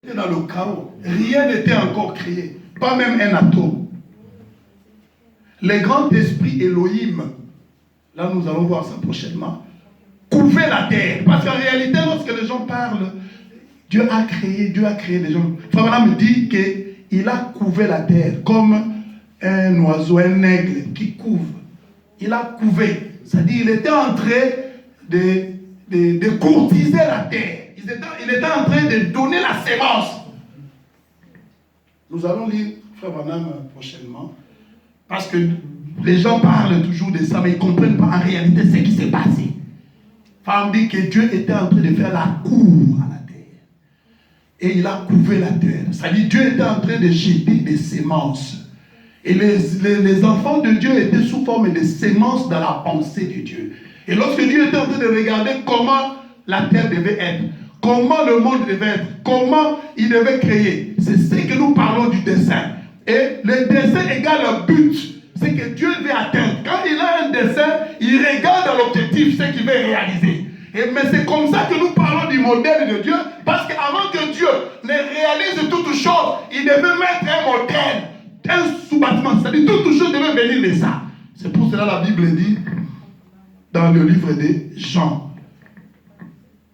Dans le chaos, rien n'était encore créé, pas même un atome. Les grands esprits Elohim, là nous allons voir ça prochainement, couvaient la terre. Parce qu'en réalité, lorsque les gens parlent, Dieu a créé les gens. Frère me dit qu'il a couvé la terre comme un oiseau, un aigle qui couve. Il a couvé. C'est-à-dire qu'il était en train de courtiser la terre. Il était en train de donner la sémence. Nous allons lire Frère Branham prochainement. Parce que les gens parlent toujours de ça, mais ils ne comprennent pas en réalité ce qui s'est passé. Frère dit que Dieu était en train de faire la cour à la terre. Et il a couvé la terre. C'est-à-dire Dieu était en train de jeter des semences. Et les enfants de Dieu étaient sous forme de semences dans la pensée de Dieu. Et lorsque Dieu était en train de regarder comment la terre devait être, comment le monde devait être, comment il devait créer, c'est ce que nous parlons du dessein. Et le dessein égale le but, c'est que Dieu veut atteindre. Quand il a un dessein, il regarde dans l'objectif ce qu'il veut réaliser. Mais c'est comme ça que nous parlons du modèle de Dieu, parce qu'avant que Dieu ne réalise toutes choses, il devait mettre un modèle, un sous-bâtiment, c'est-à-dire toutes choses devaient venir de ça. C'est pour cela que la Bible dit, dans le livre de Jean,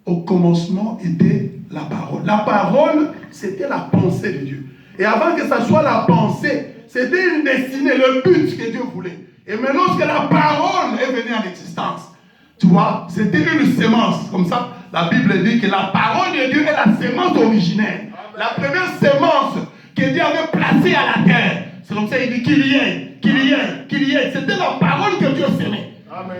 au commencement était la parole. La parole, c'était la pensée de Dieu. Et avant que ça soit la pensée, c'était une destinée, le but que Dieu voulait. Et maintenant, lorsque la parole est venue en existence, tu vois, c'était une sémence. Comme ça, la Bible dit que la parole de Dieu est la sémence originelle. La première sémence que Dieu avait placée à la terre. C'est comme ça, il dit qu'il y ait, qu'il y ait, qu'il y ait. C'était la parole que Dieu s'aimait.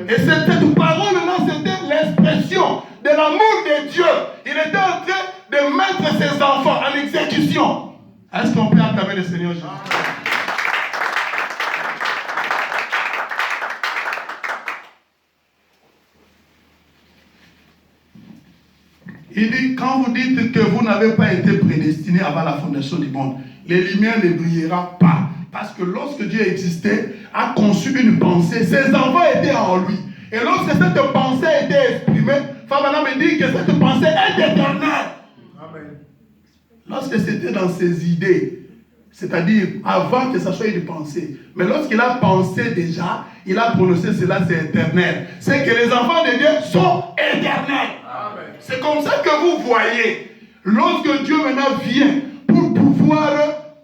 Et cette parole-là, c'était l'expression de l'amour de Dieu. Il était en train de mettre ses enfants en exécution. Est-ce qu'on peut acclamer le Seigneur Jésus? Il dit, quand vous dites que vous n'avez pas été prédestiné avant la fondation du monde, les lumières ne brilleront pas. Parce que lorsque Dieu existait, a conçu une pensée, ses enfants étaient en lui. Et lorsque cette pensée a été exprimée, Fabana me dit que cette pensée est éternelle. Amen. Lorsque c'était dans ses idées, c'est-à-dire avant que ça soit une pensée, mais lorsqu'il a pensé déjà, il a prononcé cela, c'est éternel. C'est que les enfants de Dieu sont éternels. Amen. C'est comme ça que vous voyez, lorsque Dieu maintenant vient pour pouvoir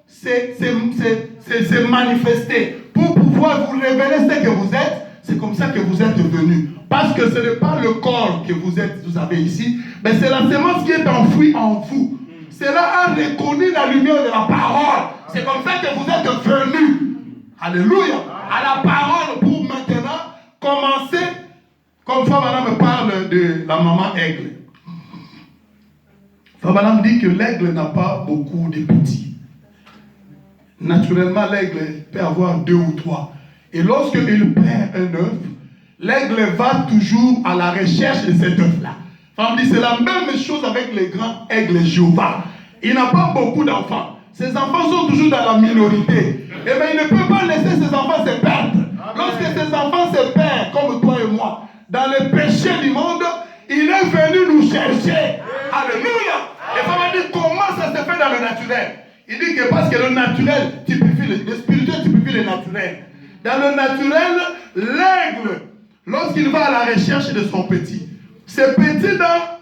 se manifester, pour pouvoir vous révéler ce que vous êtes, c'est comme ça que vous êtes venus. Parce que ce n'est pas le corps que vous avez ici, mais c'est la sémence qui est enfouie en vous. Cela a reconnu la lumière de la parole. C'est comme ça que vous êtes venus. Alléluia. À la parole pour maintenant commencer, comme Fabana me parle de la maman aigle. Fabana me dit que l'aigle n'a pas beaucoup de petits. Naturellement, l'aigle peut avoir 2 ou 3. Et lorsqu'il perd un œuf, l'aigle va toujours à la recherche de cet œuf-là. C'est la même chose avec les grands aigles Jéhovah. Il n'a pas beaucoup d'enfants. Ses enfants sont toujours dans la minorité. Et bien, il ne peut pas laisser ses enfants se perdre. Lorsque ses enfants se perdent, comme toi et moi, dans le péché du monde, il est venu nous chercher. Alléluia. Et ça va dire comment ça se fait dans le naturel. Il dit que parce que le naturel typifie le spirituel typifie le naturel. Dans le naturel, l'aigle, lorsqu'il va à la recherche de son petit, ce petit-là,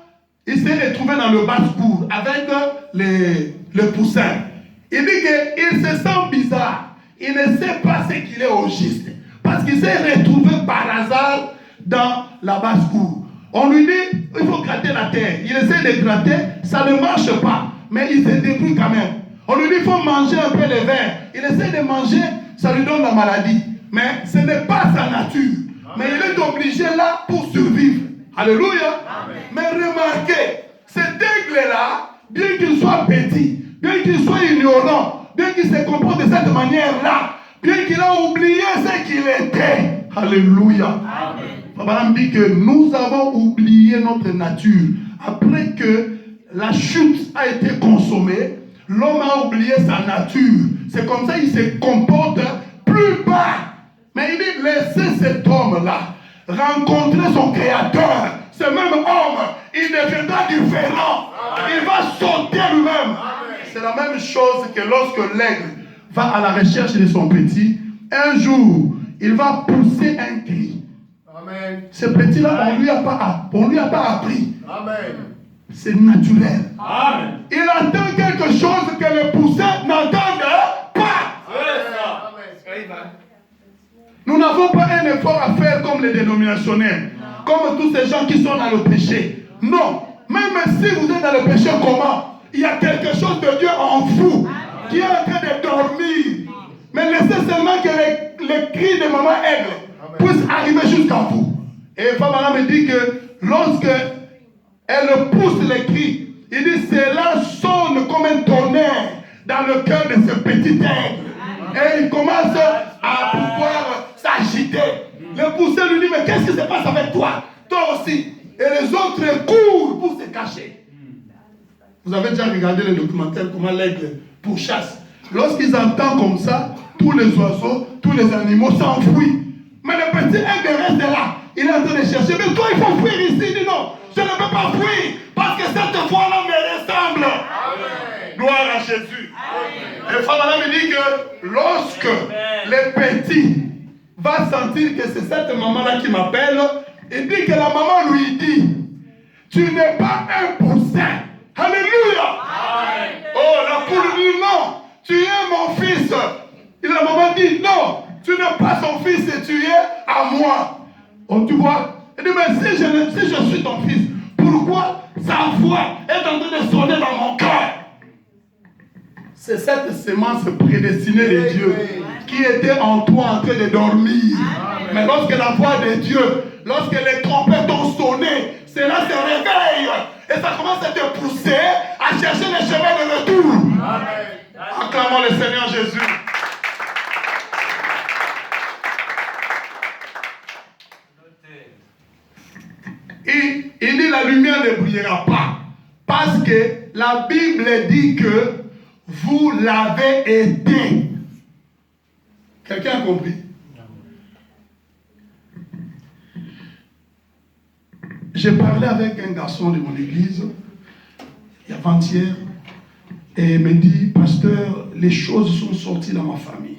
il s'est retrouvé dans le basse-cour avec les poussins. Il dit qu'il se sent bizarre. Il ne sait pas ce qu'il est au juste. Parce qu'il s'est retrouvé par hasard dans la basse-cour. On lui dit, il faut gratter la terre. Il essaie de gratter, ça ne marche pas. Mais il se débrouille quand même. On lui dit, il faut manger un peu les vers. Il essaie de manger, ça lui donne la maladie. Mais ce n'est pas sa nature. Mais il est obligé là pour survivre. Alléluia. Amen. Mais remarquez, cet aigle-là, bien qu'il soit petit, bien qu'il soit ignorant, bien qu'il se comporte de cette manière-là, bien qu'il a oublié ce qu'il était. Alléluia. Abraham dit que nous avons oublié notre nature. Après que la chute a été consommée, l'homme a oublié sa nature. C'est comme ça qu'il se comporte plus bas. Mais il dit, laissez cet homme-là rencontrer son créateur. Ce même homme, il deviendra différent. Il va sauter lui-même. C'est la même chose que lorsque l'aigle va à la recherche de son petit. Un jour, il va pousser un cri. Amen. Ce petit-là, on ne lui a pas appris. Amen. C'est naturel. Amen. Il attend quelque chose que le poussin n'entende pas. Nous n'avons pas un effort à faire comme les dénominationnels, comme tous ces gens qui sont dans le péché. Non. Même si vous êtes dans le péché, comment? Il y a quelque chose de Dieu en vous qui est en train de dormir. Mais laissez seulement que les cris de maman aigle puissent arriver jusqu'à vous. Et Fabana me dit que lorsque elle pousse les cris, il dit cela sonne comme un tonnerre dans le cœur de ce petit aigle. Et il commence à pouvoir s'agiter. Le pousseur lui dit mais qu'est-ce qui se passe avec toi? Toi aussi. Et les autres courent pour se cacher. Vous avez déjà regardé le documentaire comment l'aigle pourchasse. Lorsqu'ils entendent comme ça, tous les oiseaux, tous les animaux s'enfuient. Mais le petit aigle reste là. Il est en train de chercher. Mais toi, il faut fuir ici. Il dit non, je ne peux pas fuir. Parce que cette fois-là me ressemble. Amen. Gloire à Jésus. Amen. Et Fabana me dit que lorsque le petit va sentir que c'est cette maman-là qui m'appelle, il dit que la maman lui dit, tu n'es pas un poussin. Alléluia. Amen. Oh, la poule dit non, tu es mon fils. Et la maman dit non, tu n'es pas son fils et tu es à moi. Oh, tu vois? Il dit mais si je suis ton fils, pourquoi sa voix est en train de sonner dans mon cœur? C'est cette semence prédestinée de Dieu qui était en toi en train de dormir. Amen. Mais lorsque la voix de Dieu, lorsque les trompettes ont sonné, cela se réveille et ça commence à te pousser à chercher les chemins de retour. Amen. Acclamons le Seigneur Jésus. Il dit la lumière ne brillera pas parce que la Bible dit que vous l'avez éteint. Quelqu'un a compris? J'ai parlé avec un garçon de mon église avant-hier et il me dit, pasteur, les choses sont sorties dans ma famille.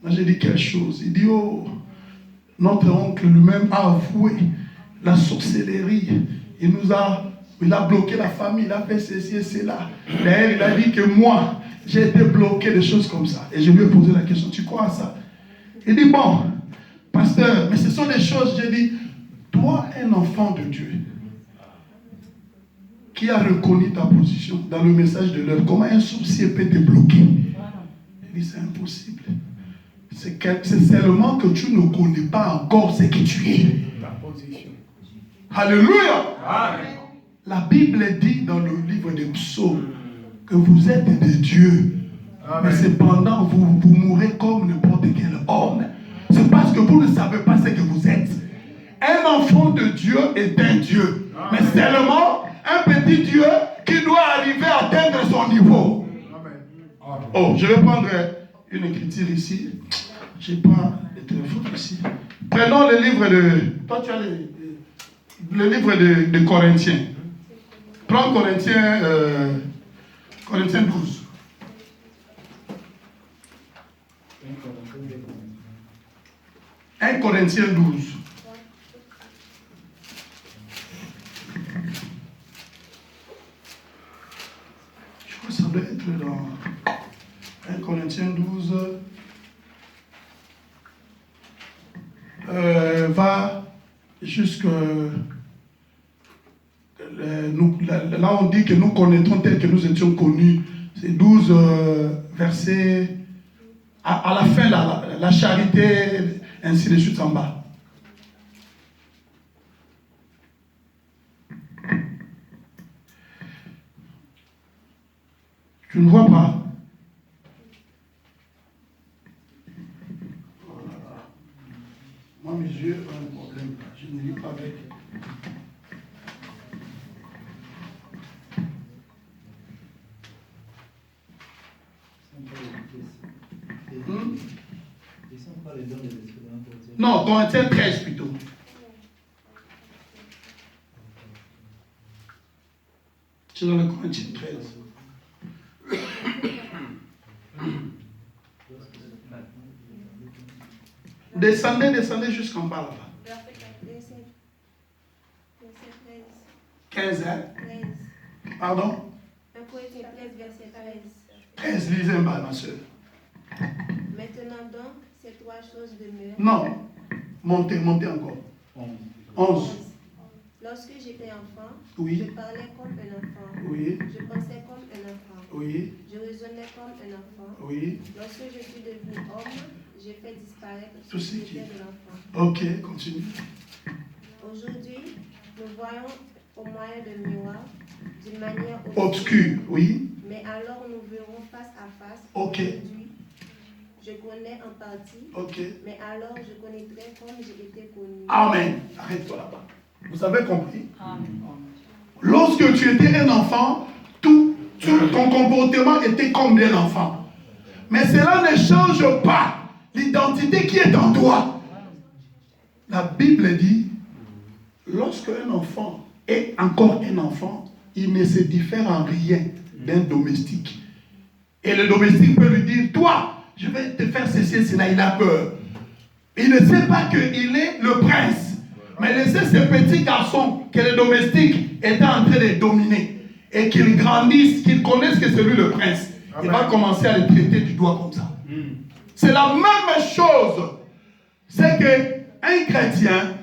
Moi j'ai dit quelle chose? Il dit, oh, notre oncle lui-même a avoué la sorcellerie. Il a bloqué la famille, il a fait ceci et cela. D'ailleurs, il a dit que moi, j'ai été bloqué de choses comme ça. Et je lui ai posé la question, tu crois à ça? Il dit, bon, pasteur, mais ce sont des choses, j'ai dit, toi, un enfant de Dieu, qui a reconnu ta position dans le message de l'heure, comment un sorcier peut te bloquer? Il dit, c'est impossible. C'est seulement que tu ne connais pas encore ce que tu es. Ta position. Alléluia. Amen. La Bible dit dans le livre des psaumes que vous êtes des dieux. Amen. Mais cependant vous mourrez comme n'importe quel homme. C'est parce que vous ne savez pas ce que vous êtes. Un enfant de Dieu est un Dieu. Amen. Mais seulement un petit Dieu qui doit arriver à atteindre son niveau. Amen. Oh, je vais prendre une écriture ici. Je n'ai pas de téléphone ici. Prenons le livre de... Toi, tu as le livre de Corinthiens. Prends Corinthiens 12. Un Corinthiens 12. Je crois que ça doit être dans 1 Corinthiens 12. Va jusque... là on dit que nous connaîtrons tel que nous étions connus. C'est 12 versets. À la fin, la charité, ainsi de suite en bas. Tu ne vois pas? Moi, mes yeux ont un problème. Je ne lis pas avec. Non, Corinthiens 13 plutôt. Corinthiens 13. Descendez jusqu'en bas là-bas. 15, hein? 13. Pardon? 1 Corinthiens 13, verset 13, lisez en bas, ma soeur. Maintenant donc, ces trois choses demeurent. Non, montez encore. 11. Lorsque j'étais enfant, oui. Je parlais comme un enfant. Oui. Je pensais comme un enfant. Oui. Je raisonnais comme un enfant. Oui. Lorsque je suis devenu homme, j'ai fait disparaître tout ce qui était de l'enfant. Ok, continue. Aujourd'hui, nous voyons au moyen de miroir, d'une manière obscure, oui. Mais alors nous verrons face à face. Ok. Aujourd'hui, je connais en partie. Ok. Mais alors je connaîtrai comme j'ai été connu. Amen. Arrête-toi là-bas. Vous avez compris? Amen. Lorsque tu étais un enfant, ton comportement était comme un enfant. Mais cela ne change pas l'identité qui est en toi. La Bible dit, lorsque un enfant est encore un enfant, il ne se diffère en rien d'un domestique. Et le domestique peut lui dire, toi, je vais te faire ceci, cela, il a peur. Il ne sait pas qu'il est le prince. Mais laissez ce petit garçon que le domestique était en train de dominer et qu'il grandisse, qu'il connaisse que c'est lui le prince. Amen. Il va commencer à le traiter du doigt comme ça. C'est la même chose. C'est qu'un chrétien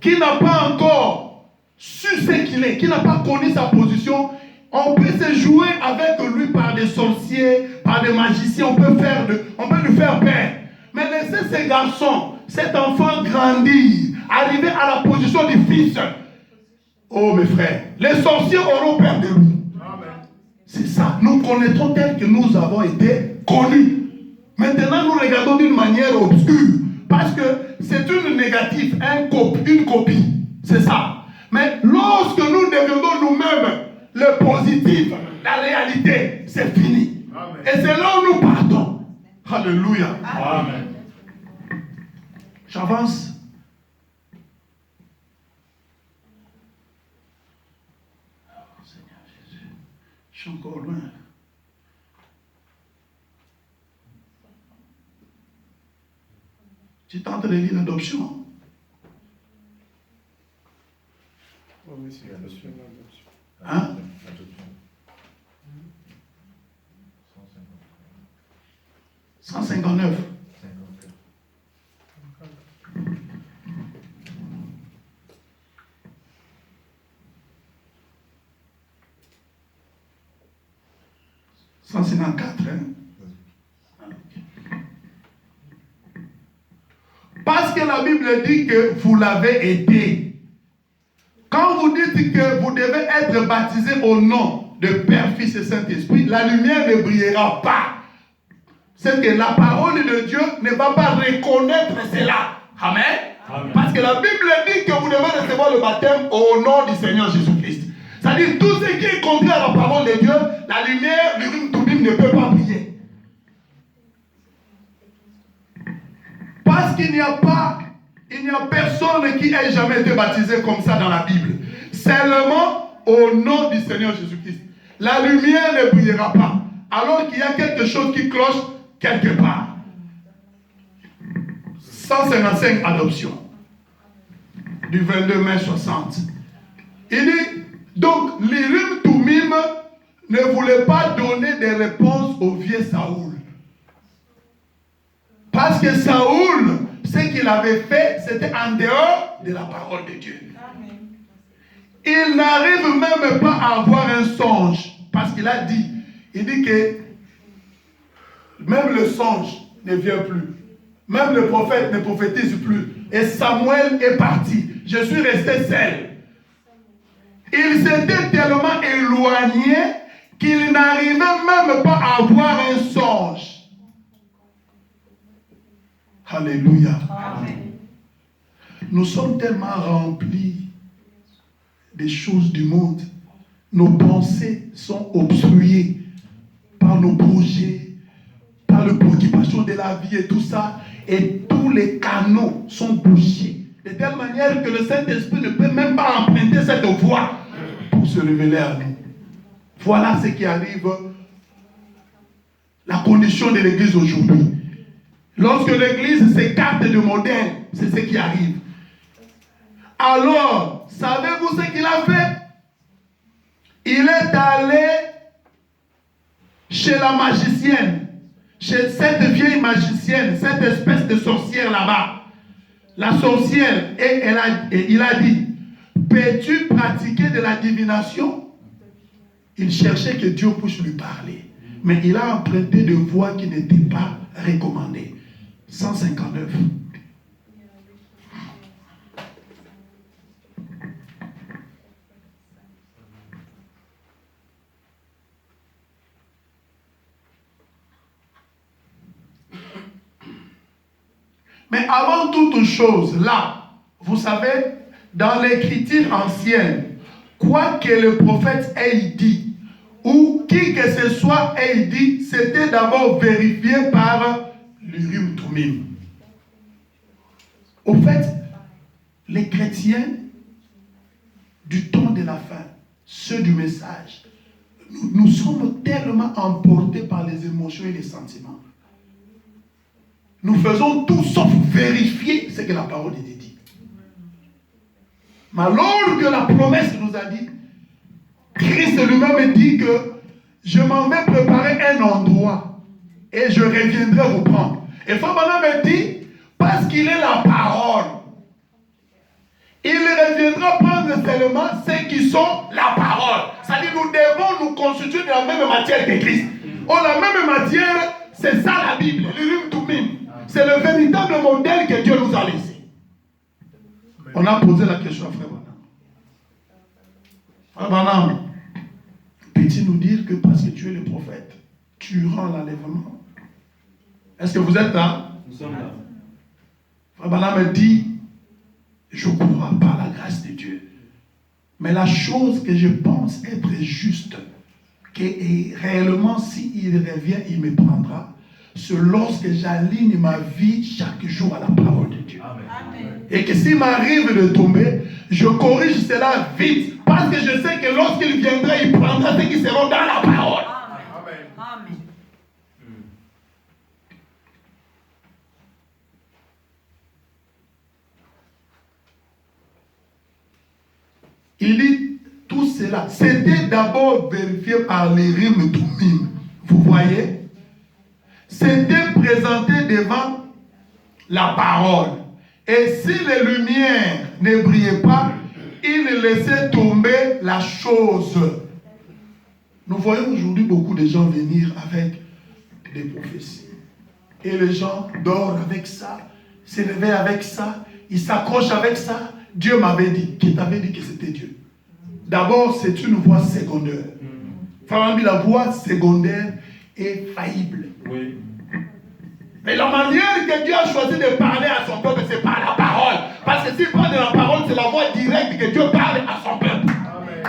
qui n'a pas encore su ce qu'il est, qui n'a pas connu sa position, on peut se jouer avec lui par des sorciers, par des magiciens, on peut lui faire peur. Mais laissez ce garçon, cet enfant grandir, arriver à la position du fils. Oh mes frères, les sorciers auront peur de lui. C'est ça, nous connaîtrons tel que nous avons été connus. Maintenant, nous regardons d'une manière obscure, parce que c'est une négative, une copie. C'est ça. Mais lorsque nous devenons nous-mêmes le positif, la réalité, c'est fini. Amen. Et c'est là où nous partons. Alléluia. Amen. J'avance. Oh, Seigneur Jésus, je suis encore loin. Tu tentes de lire l'adoption. Oui, c'est l'adoption. Hein? 159. 154, hein? Parce que la Bible dit que vous l'avez été. Quand vous dites que vous devez être baptisé au nom de Père, Fils et Saint-Esprit, la lumière ne brillera pas. C'est que la parole de Dieu ne va pas reconnaître cela. Amen. Amen. Parce que la Bible dit que vous devez recevoir le baptême au nom du Seigneur Jésus-Christ. C'est-à-dire tout ce qui est contraire à la parole de Dieu, la lumière du Rim ne peut pas briller. Parce qu'il n'y a personne qui ait jamais été baptisé comme ça dans la Bible. Seulement au nom du Seigneur Jésus-Christ. La lumière ne brillera pas. Alors qu'il y a quelque chose qui cloche quelque part. 155 adoptions. Du 22 mai 60. Il dit, donc l'Urim Thummim ne voulait pas donner des réponses au vieux Saoul. Parce que Saoul, ce qu'il avait fait, c'était en dehors de la parole de Dieu. Il n'arrive même pas à avoir un songe. Parce qu'il a dit, il dit que même le songe ne vient plus. Même le prophète ne prophétise plus. Et Samuel est parti. Je suis resté seul. Il s'était tellement éloigné qu'il n'arrivait même pas à avoir un songe. Alléluia. Amen. Nous sommes tellement remplis des choses du monde. Nos pensées sont obstruées par nos projets, par les préoccupations de la vie et tout ça. Et tous les canaux sont bouchés. De telle manière que le Saint-Esprit ne peut même pas emprunter cette voie pour se révéler à nous. Voilà ce qui arrive, la condition de l'église aujourd'hui. Lorsque l'église s'écarte de modèle, c'est ce qui arrive. Alors, savez-vous ce qu'il a fait? Il est allé chez la magicienne, chez cette vieille magicienne, cette espèce de sorcière là-bas. La sorcière, et il a dit, peux-tu pratiquer de la divination? Il cherchait que Dieu puisse lui parler. Mais il a emprunté de voies qui n'étaient pas recommandées. 159. Mais avant toute chose, là, vous savez, dans l'écriture ancienne, quoi que le prophète ait dit, ou qui que ce soit ait dit, c'était d'abord vérifié par l'Urim Tumim. Au fait, les chrétiens du temps de la fin, ceux du message, nous sommes tellement emportés par les émotions et les sentiments. Nous faisons tout sauf vérifier ce que la parole de Dieu dit. Mais alors que la promesse nous a dit, Christ lui-même dit que je m'en vais préparer un endroit et je reviendrai vous prendre. Et Fabana me dit, parce qu'il est la parole, il reviendra prendre seulement ceux qui sont la parole. C'est-à-dire nous devons nous constituer de la même matière que Christ. Oh, la même matière, c'est ça la Bible, l'Urim Tumim. C'est le véritable modèle que Dieu nous a laissé. On a posé la question à Frère Branham. Frère Branham, peux-tu nous dire que parce que tu es le prophète, tu rends l'enlèvement? Est-ce que vous êtes là? Nous sommes là. Frère Branham dit, je crois par la grâce de Dieu. Mais la chose que je pense être juste, que réellement s'il revient, il me prendra, c'est lorsque j'aligne ma vie chaque jour à la parole de Dieu. Amen. Et que s'il m'arrive de tomber, je corrige cela vite. Parce que je sais que lorsqu'il viendra, il prendra ceux qui seront dans la parole. Amen. Amen. Il dit tout cela. C'était d'abord vérifié par les rimes Tumim. Vous voyez? C'était présenté devant la parole. Et si les lumières ne brillaient pas, il laissait tomber la chose. Nous voyons aujourd'hui beaucoup de gens venir avec des prophéties. Et les gens dorment avec ça, s'élever avec ça, ils s'accrochent avec ça. Dieu m'avait dit, qui t'avait dit que c'était Dieu. D'abord, c'est une voie secondaire. La voie secondaire est faillible. Oui. Mais la manière que Dieu a choisi de parler à son peuple, c'est par la parole. Parce que s'il parle de la parole, c'est la voie directe que Dieu parle à son peuple. Amen.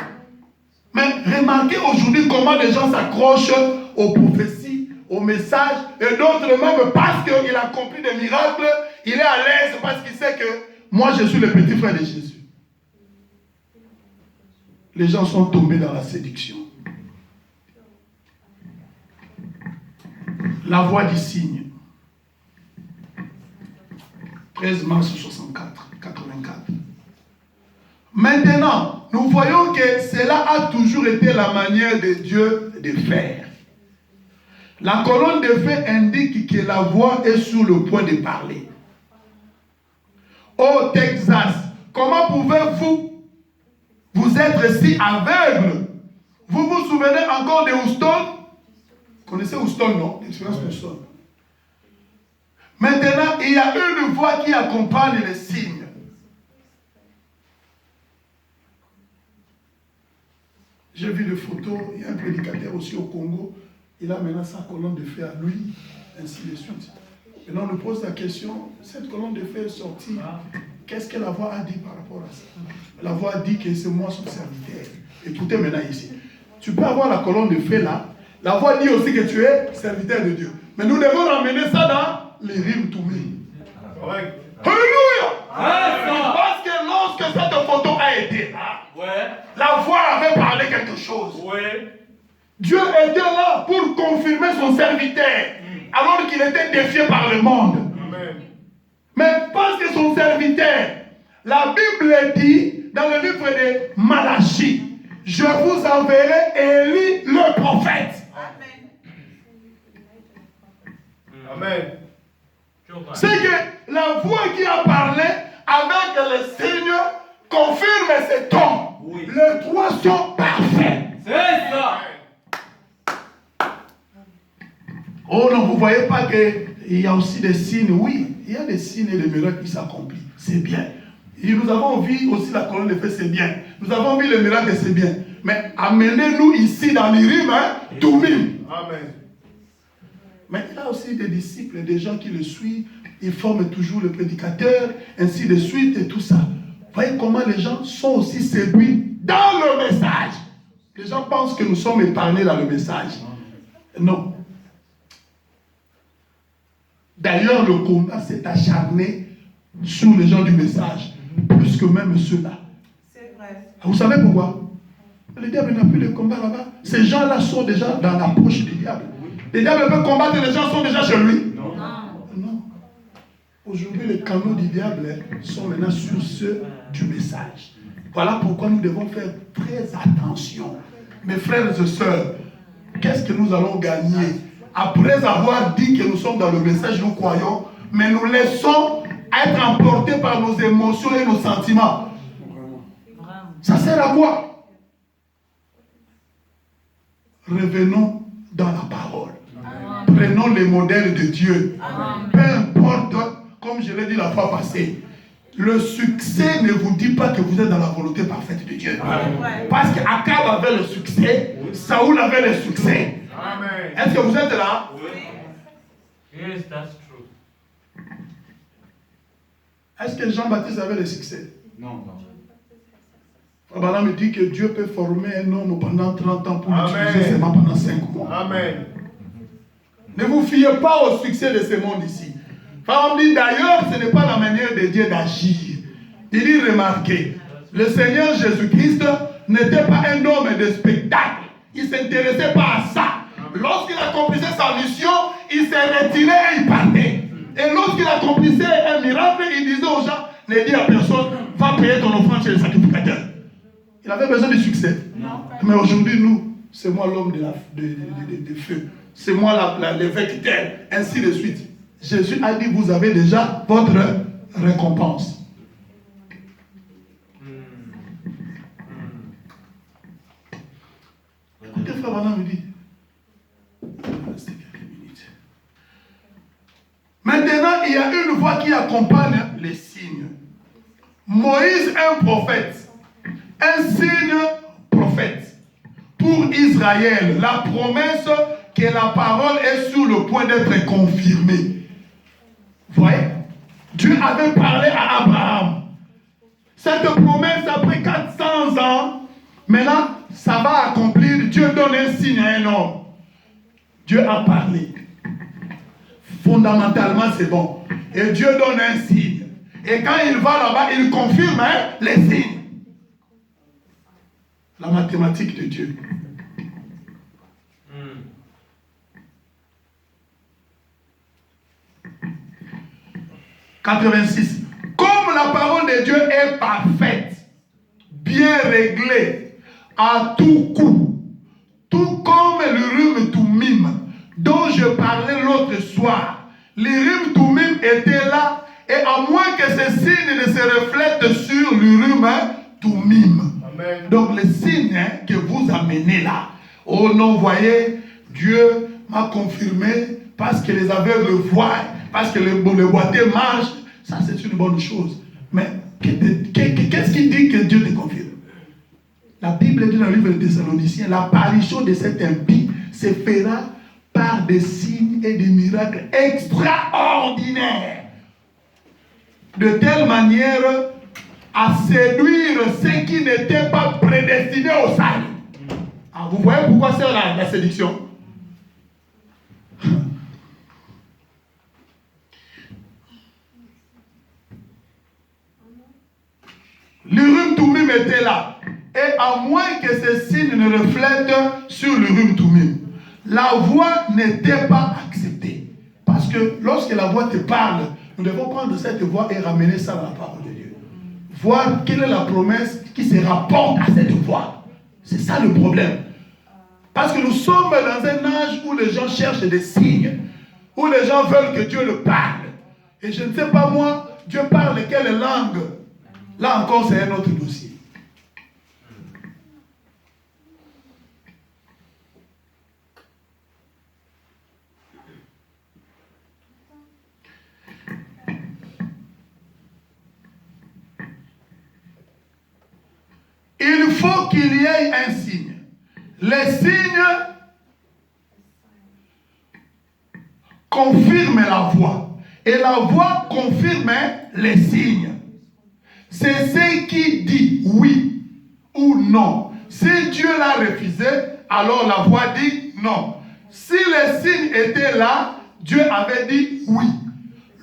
Mais remarquez aujourd'hui comment les gens s'accrochent aux prophéties, aux messages, et d'autres même parce qu'il a accompli des miracles, il est à l'aise parce qu'il sait que moi je suis le petit frère de Jésus. Les gens sont tombés dans la séduction. La voie du signe. 13 mars 84. Maintenant, nous voyons que cela a toujours été la manière de Dieu de faire. La colonne de feu indique que la voix est sur le point de parler. Au Texas, comment pouvez-vous vous être si aveugle? Vous vous souvenez encore de Houston? Vous connaissez Houston, non? L'expérience Houston. Maintenant, il y a une voix qui accompagne les signes. J'ai vu des photos, il y a un prédicateur aussi au Congo, il a maintenant sa colonne de feu à lui, ainsi de suite. Et là, on nous pose la question, cette colonne de feu est sortie, qu'est-ce que la voix a dit par rapport à ça? La voix a dit que c'est moi son serviteur. Écoutez maintenant ici, tu peux avoir la colonne de feu là, la voix dit aussi que tu es serviteur de Dieu. Mais nous devons ramener ça dans les rimes Tumim. Alléluia! Parce que lorsque cette photo a été là, la voix avait parlé quelque chose. Dieu était là pour confirmer son serviteur, alors qu'il était défié par le monde. Amen. Mais parce que son serviteur, la Bible dit dans le livre de Malachie, je vous enverrai Élie le prophète. Amen. C'est que la voix qui a parlé avec le Seigneur confirme cet homme. Oui. Les trois sont parfaits. C'est ça. Oh non, vous ne voyez pas qu'il y a aussi des signes. Oui, il y a des signes et des miracles qui s'accomplissent. C'est bien. Et nous avons vu aussi la colonne de feu, c'est bien. Nous avons vu les miracles, c'est bien. Mais amenez-nous ici dans l'Urim, Tumim. Amen. Mais il y a aussi des disciples, des gens qui le suivent. Ils forment toujours le prédicateur, ainsi de suite et tout ça. Vous voyez comment les gens sont aussi séduits dans le message. Les gens pensent que nous sommes épargnés dans le message. Non. D'ailleurs, le combat s'est acharné sur les gens du message, plus que même ceux-là. C'est vrai. Vous savez pourquoi? Le diable n'a plus de combat là-bas. Ces gens-là sont déjà dans la poche du diable. Le diable peut combattre, les gens sont déjà chez lui. Non. Non. Aujourd'hui, les canaux du diable sont maintenant sur ceux du message. Voilà pourquoi nous devons faire très attention. Mes frères et sœurs, qu'est-ce que nous allons gagner? Après avoir dit que nous sommes dans le message, nous croyons, mais nous laissons être emportés par nos émotions et nos sentiments. Ça sert à quoi? Revenons dans la parole. Prenons les modèles de Dieu. Peu importe, comme je l'ai dit la fois passée, le succès ne vous dit pas que vous êtes dans la volonté parfaite de Dieu. Parce qu'Akab avait le succès, Saoul avait le succès. Amen. Est-ce que vous êtes là? Yes, that's true. Est-ce que Jean-Baptiste avait le succès? Non. Abraham me dit que Dieu peut former un homme pendant 30 ans pour Amen. l'utiliser seulement pendant 5 mois. Amen. Ne vous fiez pas au succès de ce monde ici. Abraham dit d'ailleurs, ce n'est pas la manière de Dieu d'agir. Il dit, remarquez, le Seigneur Jésus-Christ n'était pas un homme de spectacle. Il ne s'intéressait pas à ça. Lorsqu'il accomplissait sa mission, il s'est retiré et il partait. Et lorsqu'il accomplissait un miracle, il disait aux gens, ne dis à personne, va payer ton offrande chez le sacrificateur. Il avait besoin de succès. Non. Mais aujourd'hui, nous, c'est moi l'homme de feu. C'est moi l'évêque tel, ainsi de suite. Jésus a dit, vous avez déjà votre récompense. Écoutez, frère Bernard me dit, restez quelques minutes. Maintenant, il y a une voix qui accompagne les signes. Moïse, un prophète, un signe prophète. Pour Israël, la promesse que la parole est sur le point d'être confirmée. Vous voyez? Dieu avait parlé à Abraham. Cette promesse, après 400 ans, maintenant, ça va accomplir. Dieu donne un signe à un homme. Dieu a parlé. Fondamentalement, c'est bon. Et Dieu donne un signe. Et quand il va là-bas, il confirme les signes. La mathématique de Dieu. 86. Comme la parole de Dieu est parfaite, bien réglée, à tout coup, tout comme l'Urim Tumim, dont je parlais l'autre soir. L'Urim Tumim était là, et à moins que ces signes ne se reflètent sur l'Urim Tumim. Amen. Donc les signes que vous amenez là, oh non, voyez, Dieu m'a confirmé parce que les aveugles voient, parce que le boiteux marche. Ça, c'est une bonne chose. Mais qu'est-ce qui dit que Dieu te confirme? La Bible dit dans le livre des Thessaloniciens, l'apparition de cet impie se fera par des signes et des miracles extraordinaires. De telle manière à séduire ceux qui n'étaient pas prédestinés au salut. Ah, vous voyez pourquoi c'est la séduction? L'Urim Tumim était là. Et à moins que ces signes ne reflètent sur le Urim Thummim. La voix n'était pas acceptée. Parce que lorsque la voix te parle, nous devons prendre cette voix et ramener ça dans la parole de Dieu. Voir quelle est la promesse qui se rapporte à cette voix. C'est ça le problème. Parce que nous sommes dans un âge où les gens cherchent des signes, où les gens veulent que Dieu le parle. Et je ne sais pas moi, Dieu parle quelle langue. Là encore, c'est un autre dossier. Il faut qu'il y ait un signe. Les signes confirment la voix. Et la voix confirme les signes. C'est ce qui dit oui ou non. Si Dieu l'a refusé, alors la voix dit non. Si les signes étaient là, Dieu avait dit oui.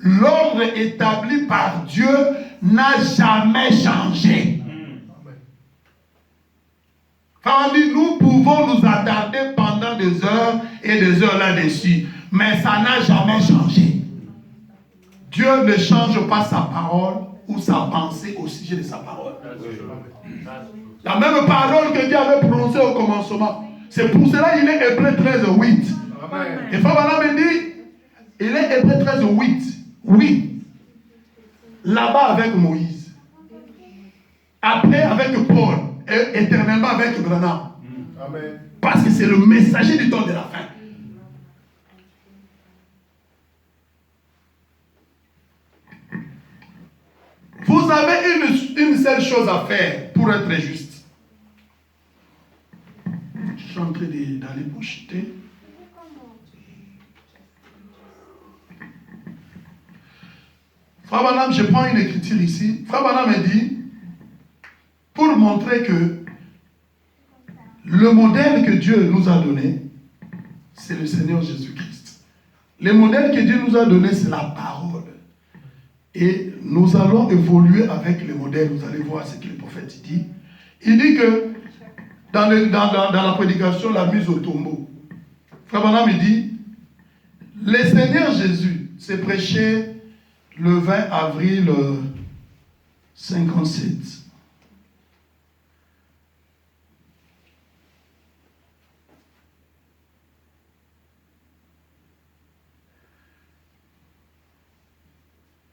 L'ordre établi par Dieu n'a jamais changé. Nous pouvons nous attarder pendant des heures et des heures là-dessus, mais ça n'a jamais changé. Dieu ne change pas sa parole ou sa pensée au sujet de sa parole. La même parole que Dieu avait prononcée au commencement. C'est pour cela qu'il est Hébreux 13, 8. Et Fabana me dit, il est Hébreux 13, 8. Oui. Là-bas avec Moïse. Après avec Paul. Et éternellement avec Branham. Amen. Parce que c'est le messager du temps de la fin. Vous avez une seule chose à faire pour être juste. Je suis en train d'aller pour chuter. Frère Branham, je prends une écriture ici. Frère Branham me dit, pour montrer que le modèle que Dieu nous a donné, c'est le Seigneur Jésus-Christ. Le modèle que Dieu nous a donné, c'est la parole. Et nous allons évoluer avec le modèle. Vous allez voir ce que le prophète dit. Il dit que dans la prédication, la mise au tombeau, Frère Branham dit, le Seigneur Jésus s'est prêché le 20 avril 57.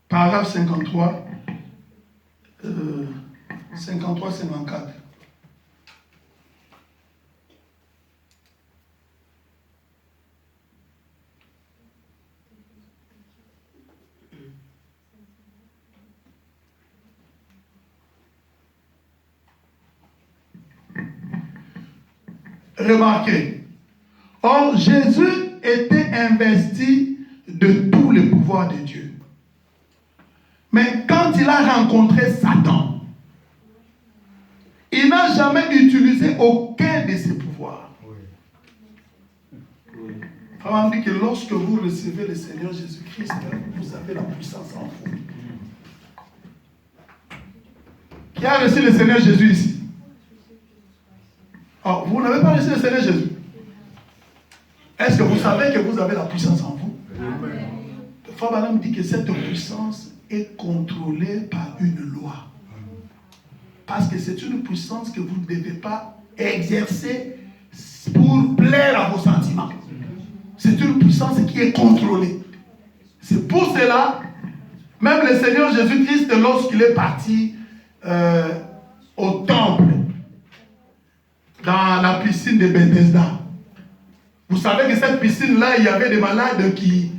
Paragraphe 53, 53-54. Remarquez, or Jésus était investi de tous les pouvoirs de Dieu. Mais quand il a rencontré Satan, il n'a jamais utilisé aucun de ses pouvoirs. On dit que lorsque vous recevez le Seigneur Jésus-Christ, vous avez la puissance en vous. Qui a reçu le Seigneur Jésus ici? Oh, vous n'avez pas reçu le Seigneur Jésus. Est-ce que vous savez que vous avez la puissance en vous? Le frère Branham dit que cette puissance est contrôlée par une loi. Parce que c'est une puissance que vous ne devez pas exercer pour plaire à vos sentiments. C'est une puissance qui est contrôlée. C'est pour cela, même le Seigneur Jésus-Christ, lorsqu'il est parti au temple, dans la piscine de Bethesda, vous savez que cette piscine-là, il y avait des malades qui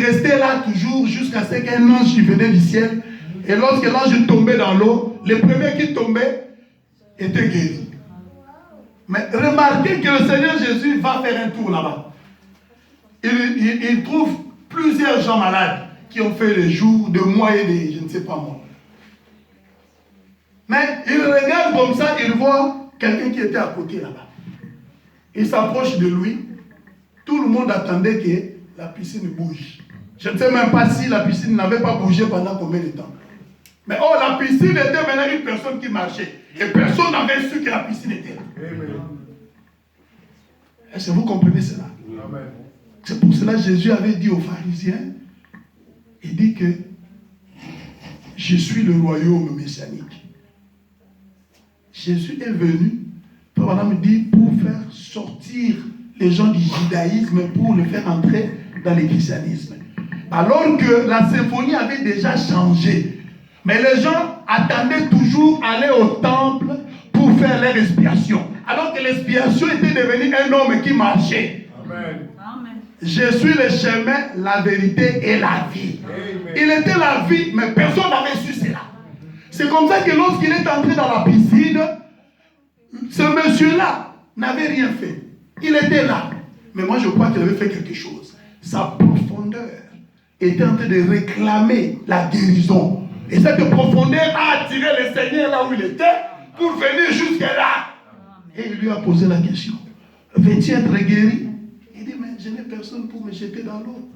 restaient là toujours jusqu'à ce qu'un ange qui venait du ciel, et lorsque l'ange tombait dans l'eau, les premiers qui tombaient étaient guéris. Mais remarquez que le Seigneur Jésus va faire un tour là-bas. Il trouve plusieurs gens malades qui ont fait des jours, des mois et des, je ne sais pas moi. Mais il regarde comme ça, il voit quelqu'un qui était à côté là-bas. Il s'approche de lui. Tout le monde attendait que la piscine bouge. Je ne sais même pas si la piscine n'avait pas bougé pendant combien de temps. Mais oh, la piscine était maintenant une personne qui marchait. Et personne n'avait su que la piscine était là. Amen. Est-ce que vous comprenez cela? Amen. C'est pour cela que Jésus avait dit aux pharisiens, il dit que je suis le royaume messianique. Jésus est venu, Madame dit, pour faire sortir les gens du judaïsme, pour le faire entrer dans le christianisme. Alors que la symphonie avait déjà changé. Mais les gens attendaient toujours aller au temple pour faire leur expiation. Alors que l'expiation était devenue un homme qui marchait. Amen. Je suis le chemin, la vérité et la vie. Amen. Il était la vie, mais personne n'avait su cela. C'est comme ça que lorsqu'il est entré dans la piscine, ce monsieur-là n'avait rien fait. Il était là. Mais moi, je crois qu'il avait fait quelque chose. Sa profondeur était en train de réclamer la guérison. Et cette profondeur a attiré le Seigneur là où il était pour venir jusque-là. Et il lui a posé la question. Veux-tu être guéri? Il dit, mais je n'ai personne pour me jeter dans l'eau.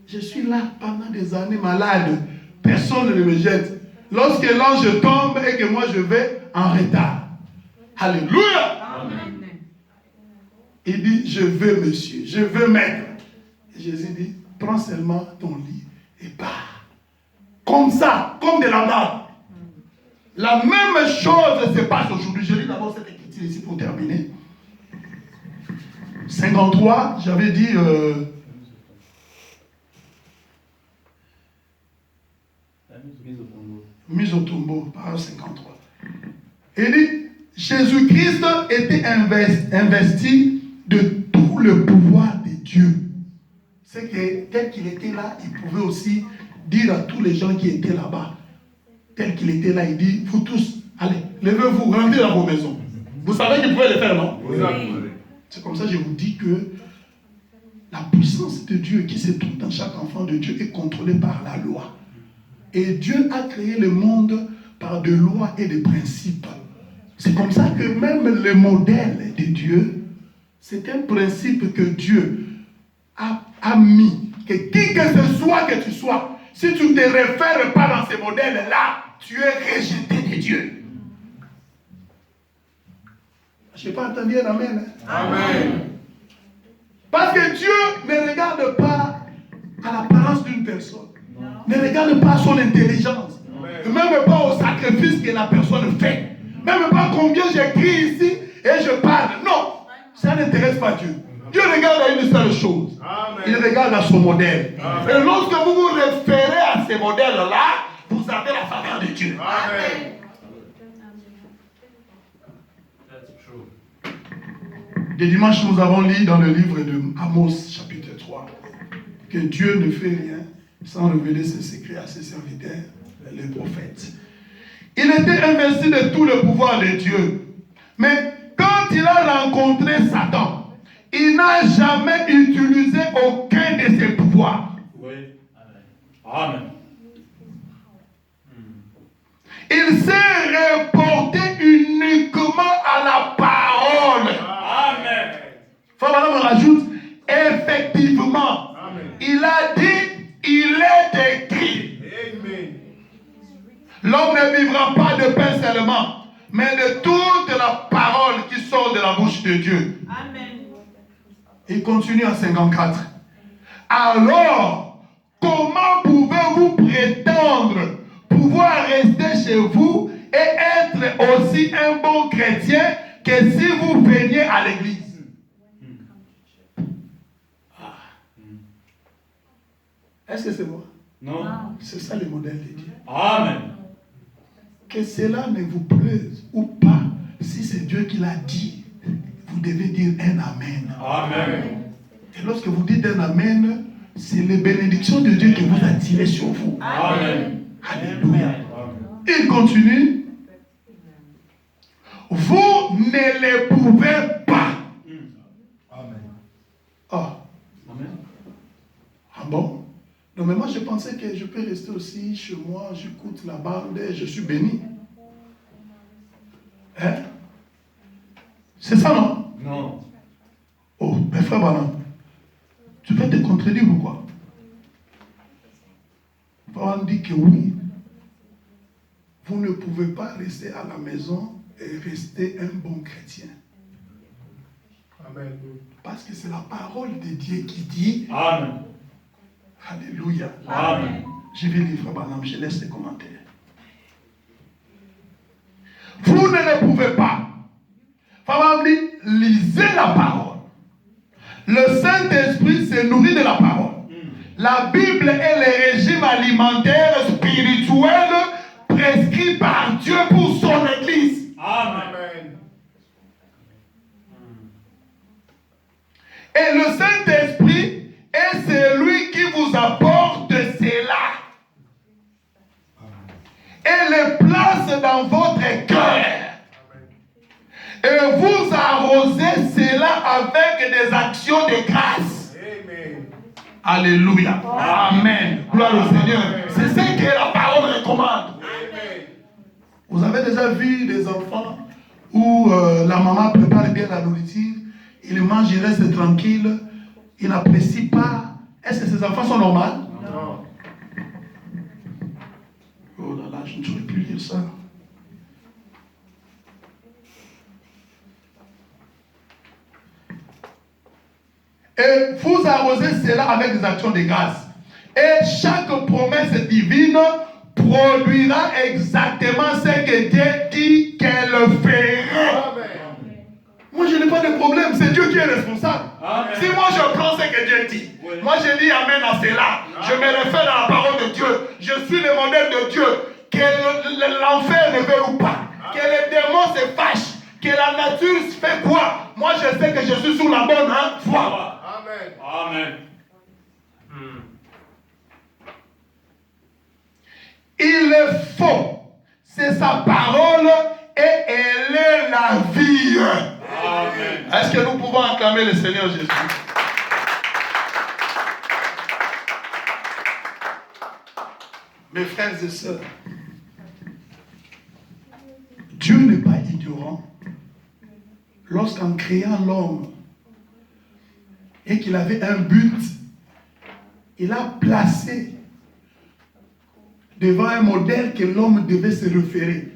Je suis là pendant des années malade. Personne ne me jette. Lorsque l'ange tombe et que moi je vais en retard. Alléluia. Amen. Il dit, je veux monsieur, je veux maître. Et Jésus dit, prends seulement ton lit et pars. Comme ça, comme de la barbe. La même chose se passe aujourd'hui. Je lis d'abord cette écriture ici pour terminer. 53, j'avais dit... mise au tombeau, par 53. Il dit, Jésus-Christ était investi de tout le pouvoir de Dieu. C'est que tel qu'il était là, il pouvait aussi dire à tous les gens qui étaient là-bas, tel qu'il était là, il dit, vous tous, allez, levez-vous, rentrez dans vos maisons. Vous savez qu'il pouvait le faire, non? Oui. C'est comme ça que je vous dis que la puissance de Dieu qui se trouve dans chaque enfant de Dieu est contrôlée par la loi. Et Dieu a créé le monde par des lois et des principes. C'est comme ça que même le modèle de Dieu, c'est un principe que Dieu a mis. Que qui que ce soit que tu sois, si tu ne te réfères pas dans ces modèles-là, tu es rejeté de Dieu. Je n'ai pas entendu un amen. Amen. Parce que Dieu ne regarde pas à l'apparence d'une personne. Ne regarde pas à son intelligence. Et même pas au sacrifice que la personne fait. Même pas combien j'écris ici et je parle. Non. Ça n'intéresse pas Dieu. Dieu regarde à une seule chose. Amen. Il regarde à son modèle. Amen. Et lorsque vous vous référez à ces modèles-là, vous avez la faveur de Dieu. Amen. That's true. De dimanche, nous avons lu dans le livre de Amos, chapitre 3, que Dieu ne fait rien sans révéler ses secrets à ses serviteurs, les prophètes. Il était investi de tout le pouvoir de Dieu. Mais quand il a rencontré Satan, il n'a jamais utilisé aucun de ses pouvoirs. Oui. Amen. Il s'est reporté uniquement à la parole. Amen. Frère Madame rajoute, effectivement, Amen. il a dit, il est écrit. Amen. L'homme ne vivra pas de pain seulement, mais de toute la parole qui sort de la bouche de Dieu. Amen. Il continue en 54. Alors, comment pouvez-vous prétendre pouvoir rester chez vous et être aussi un bon chrétien que si vous veniez à l'église? Est-ce que c'est moi? Non. C'est ça le modèle de Dieu. Amen. Que cela ne vous plaise ou pas, si c'est Dieu qui l'a dit, vous devez dire un amen. Amen. Et lorsque vous dites un amen, c'est les bénédictions de Dieu qui vous attirent sur vous. Amen. Alléluia. Il continue. Vous ne les pouvez pas. Amen. Ah. Amen. Ah bon? Non, mais moi je pensais que je peux rester aussi chez moi, j'écoute la bande et je suis béni. Hein? C'est ça, non? Non. Oh, mais frère Banan, tu vas te contredire pourquoi? On dit que oui, vous ne pouvez pas rester à la maison et rester un bon chrétien. Amen. Parce que c'est la parole de Dieu qui dit. Amen. Alléluia. Amen. Je vais lire, madame, je laisse les commentaires. Vous ne pouvez pas. Femme dit, lisez la parole. Le Saint-Esprit se nourrit de la parole. La Bible est le régime alimentaire spirituel prescrit par Dieu pour son Église. Amen. Et le Saint-Esprit est celui qui vous apporte cela. Et le place dans votre cœur. Et vous arrosez cela avec des actions de grâce. Amen. Alléluia. Amen. Gloire au Seigneur. C'est ce que la parole recommande. Amen. Vous avez déjà vu des enfants où la maman prépare bien la nourriture, ils mangent, ils restent tranquilles, ils n'apprécient pas. Est-ce que ces enfants sont normaux? Non. Oh là là, je ne saurais plus lire ça. Et vous arrosez cela avec des actions de grâce. Et chaque promesse divine produira exactement ce que Dieu dit qu'elle ferait. Amen. Moi, je n'ai pas de problème. C'est Dieu qui est responsable. Amen. Si moi, je prends ce que Dieu dit, Oui. moi, je dis Amen à cela. Je me réfère à la parole de Dieu. Je suis le modèle de Dieu. Que l'enfer ne veut pas. Que les démons se fâchent. Que la nature fait quoi? Moi, je sais que je suis sur la bonne voie. Amen. Amen. Il est faux. C'est sa parole et elle est la vie. Amen. Est-ce que nous pouvons acclamer le Seigneur Jésus? Mes frères et sœurs, Dieu n'est pas ignorant. Lorsqu'en créant l'homme et qu'il avait un but, il a placé devant un modèle que l'homme devait se référer.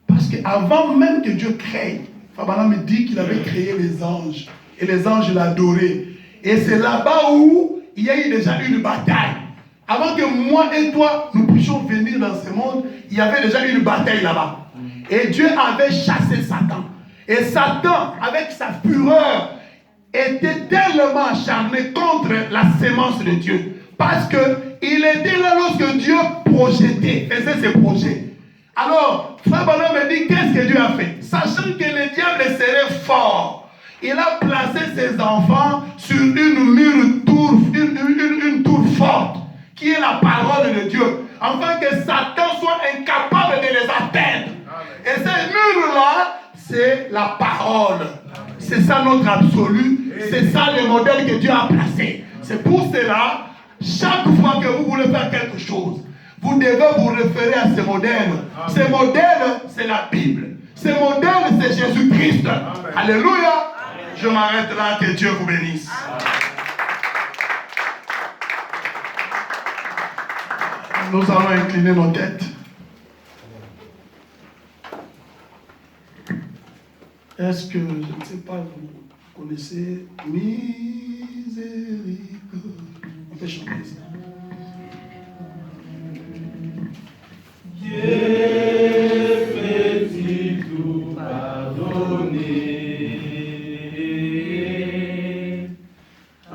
Parce qu'avant même que Dieu crée, Fabana me dit qu'il avait créé les anges. Et les anges l'adoraient. Et c'est là-bas où il y a eu déjà une bataille. Avant que moi et toi, nous puissions venir dans ce monde, il y avait déjà une bataille là-bas. Et Dieu avait chassé Satan. Et Satan, avec sa fureur, était tellement acharné contre la sémence de Dieu. Parce qu'il était là lorsque Dieu projetait, faisait ses projets. Alors, Frère Bonhomme me dit, qu'est-ce que Dieu a fait? Sachant que le diable serait fort, il a placé ses enfants sur une tour forte, qui est la parole de Dieu, afin que Satan soit incapable de les atteindre. Et ces murs-là, c'est la parole. C'est ça notre absolu. C'est ça le modèle que Dieu a placé. C'est pour cela, chaque fois que vous voulez faire quelque chose, vous devez vous référer à ce modèle. Ce modèle, c'est la Bible. Ce modèle, c'est Jésus-Christ. Alléluia. Je m'arrête là. Que Dieu vous bénisse. Nous allons incliner nos têtes. Est-ce que, je ne sais pas, vous connaissez Miséricorde? On peut chanter ça. Dieu fait-il tout pardonner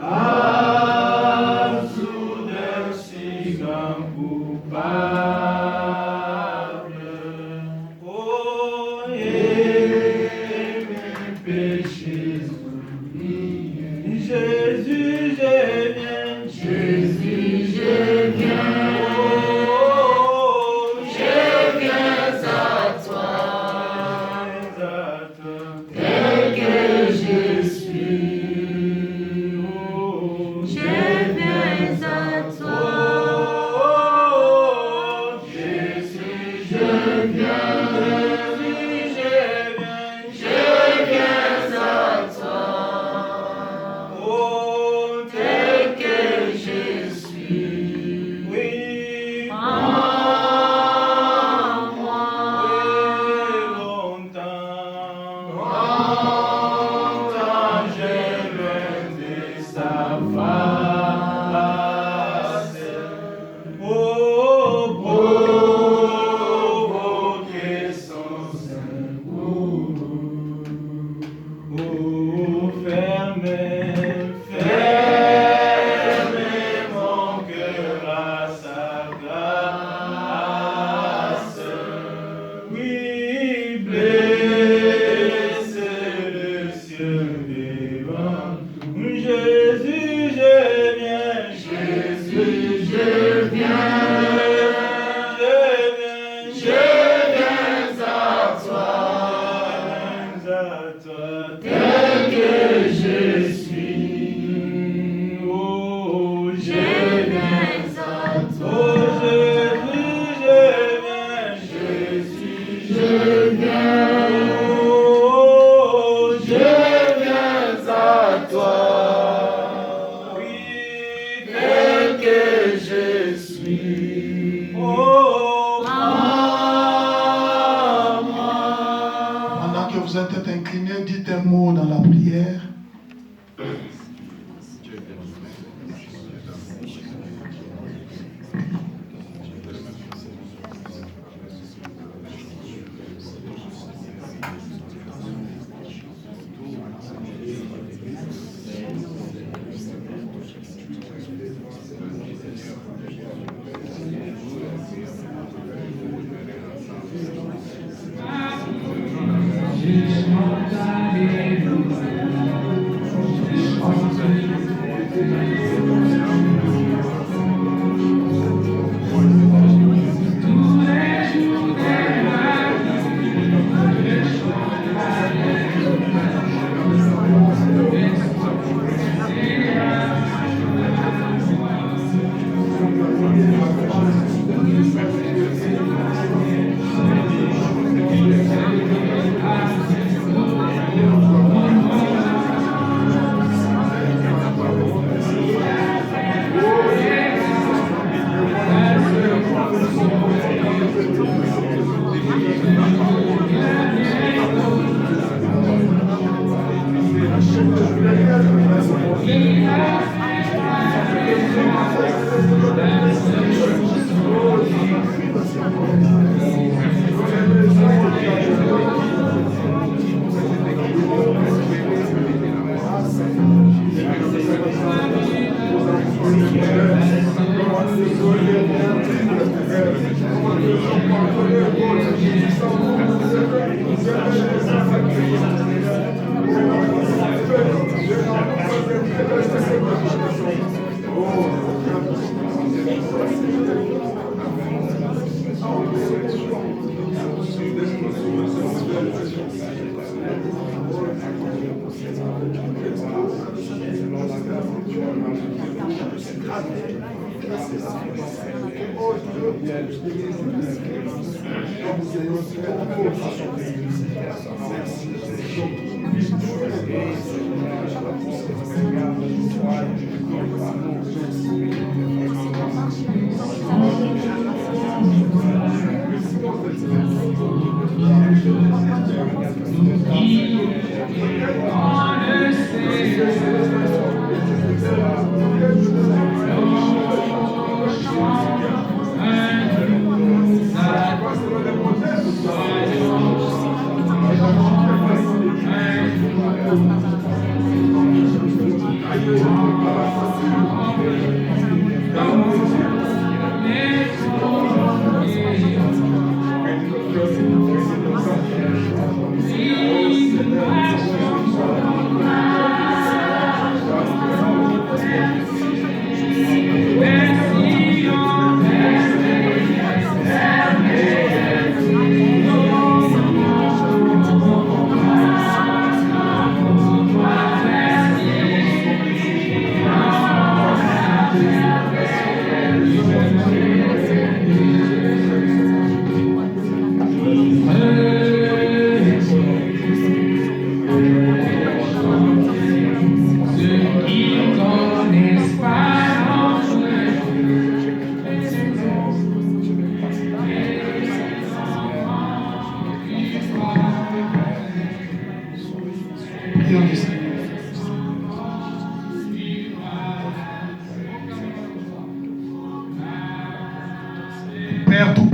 à soudain si grand coupable? Oh, et mes péchés oubliés. Jésus, je viens. Jésus, je viens. Oh,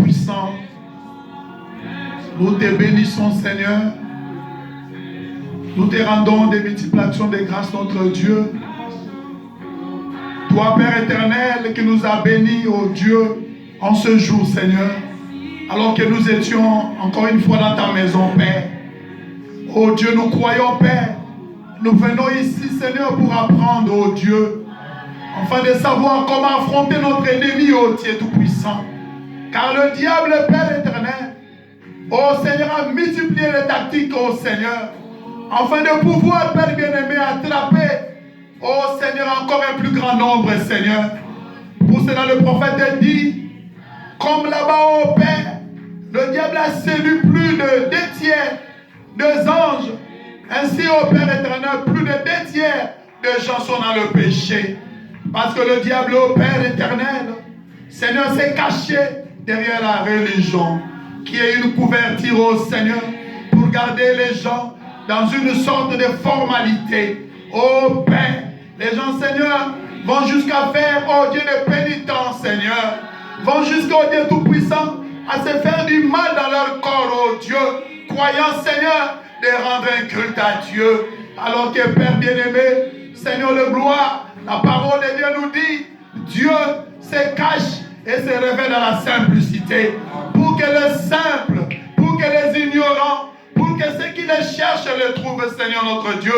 Tout-Puissant. Nous te bénissons, Seigneur. Nous te rendons des multiples actions de grâce, notre Dieu. Toi, Père éternel, qui nous as bénis, ô Dieu, en ce jour, Seigneur, alors que nous étions encore une fois dans ta maison, Père. Ô Dieu, nous croyons, Père. Nous venons ici, Seigneur, pour apprendre, ô Dieu, afin de savoir comment affronter notre ennemi, ô Dieu Tout-Puissant. Car le diable, Père éternel, ô Seigneur, a multiplié les tactiques, ô Seigneur, afin de pouvoir, Père bien-aimé, attraper, ô Seigneur, encore un plus grand nombre, Seigneur. Pour cela, le prophète dit, comme là-bas, ô Père, le diable a séduit plus de 2/3 des anges. Ainsi, ô Père éternel, plus de 2/3 des gens sont dans le péché. Parce que le diable, ô Père éternel, Seigneur, s'est caché derrière la religion, qui est une couverture, ô Seigneur, pour garder les gens dans une sorte de formalité. Ô Père, les gens, Seigneur, vont jusqu'à faire, ô Dieu, de pénitence, Seigneur. Vont jusqu'au Dieu Tout-Puissant à se faire du mal dans leur corps, ô Dieu, croyant, Seigneur, de rendre un culte à Dieu. Alors que, Père bien-aimé, Seigneur le gloire, la parole de Dieu nous dit, Dieu se cache et se révèle dans la simplicité. Pour que les simples, pour que les ignorants, pour que ceux qui les cherchent le trouvent, Seigneur notre Dieu.